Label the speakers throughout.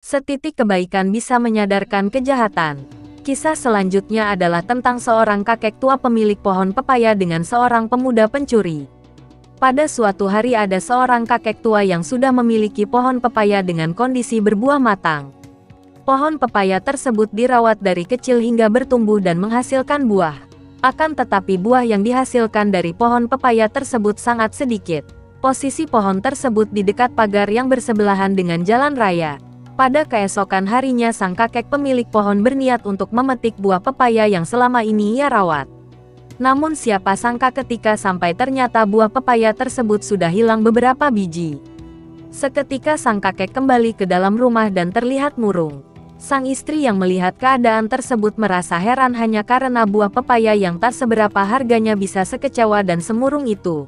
Speaker 1: Setitik kebaikan bisa menyadarkan kejahatan. Kisah selanjutnya adalah tentang seorang kakek tua pemilik pohon pepaya dengan seorang pemuda pencuri. Pada suatu hari ada seorang kakek tua yang sudah memiliki pohon pepaya dengan kondisi berbuah matang. Pohon pepaya tersebut dirawat dari kecil hingga bertumbuh dan menghasilkan buah. Akan tetapi buah yang dihasilkan dari pohon pepaya tersebut sangat sedikit. Posisi pohon tersebut di dekat pagar yang bersebelahan dengan jalan raya. Pada keesokan harinya sang kakek pemilik pohon berniat untuk memetik buah pepaya yang selama ini ia rawat. Namun siapa sangka ketika sampai ternyata buah pepaya tersebut sudah hilang beberapa biji. Seketika sang kakek kembali ke dalam rumah dan terlihat murung. Sang istri yang melihat keadaan tersebut merasa heran hanya karena buah pepaya yang tak seberapa harganya bisa sekecewa dan semurung itu.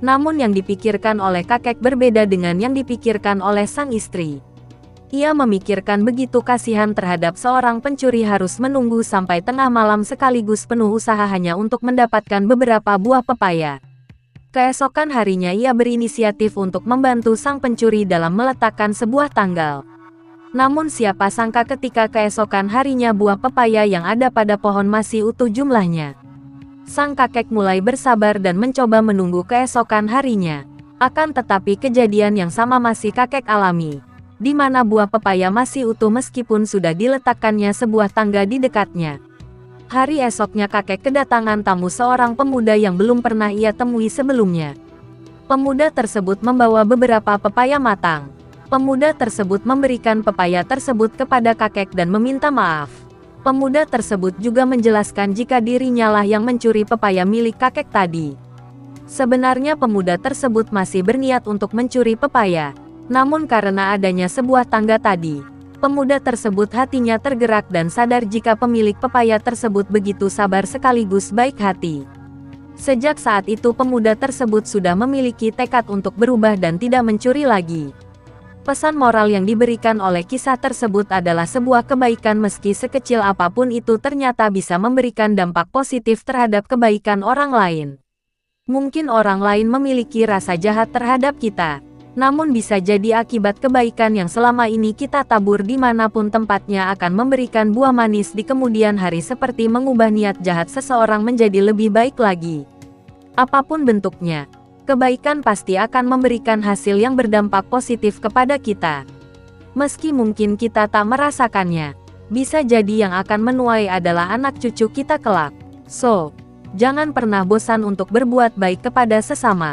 Speaker 1: Namun yang dipikirkan oleh kakek berbeda dengan yang dipikirkan oleh sang istri. Ia memikirkan begitu kasihan terhadap seorang pencuri harus menunggu sampai tengah malam sekaligus penuh usaha hanya untuk mendapatkan beberapa buah pepaya. Keesokan harinya ia berinisiatif untuk membantu sang pencuri dalam meletakkan sebuah tanggal. Namun siapa sangka ketika keesokan harinya buah pepaya yang ada pada pohon masih utuh jumlahnya. Sang kakek mulai bersabar dan mencoba menunggu keesokan harinya. Akan tetapi kejadian yang sama masih kakek alami. Di mana buah pepaya masih utuh meskipun sudah diletakkannya sebuah tangga di dekatnya. Hari esoknya kakek kedatangan tamu seorang pemuda yang belum pernah ia temui sebelumnya. Pemuda tersebut membawa beberapa pepaya matang. Pemuda tersebut memberikan pepaya tersebut kepada kakek dan meminta maaf. Pemuda tersebut juga menjelaskan jika dirinya lah yang mencuri pepaya milik kakek tadi. Sebenarnya pemuda tersebut masih berniat untuk mencuri pepaya. Namun karena adanya sebuah tangga tadi, pemuda tersebut hatinya tergerak dan sadar jika pemilik pepaya tersebut begitu sabar sekaligus baik hati. Sejak saat itu pemuda tersebut sudah memiliki tekad untuk berubah dan tidak mencuri lagi. Pesan moral yang diberikan oleh kisah tersebut adalah sebuah kebaikan meski sekecil apapun itu ternyata bisa memberikan dampak positif terhadap kebaikan orang lain. Mungkin orang lain memiliki rasa jahat terhadap kita. Namun bisa jadi akibat kebaikan yang selama ini kita tabur dimanapun tempatnya akan memberikan buah manis di kemudian hari seperti mengubah niat jahat seseorang menjadi lebih baik lagi. Apapun bentuknya, kebaikan pasti akan memberikan hasil yang berdampak positif kepada kita. Meski mungkin kita tak merasakannya, bisa jadi yang akan menuai adalah anak cucu kita kelak. So, jangan pernah bosan untuk berbuat baik kepada sesama.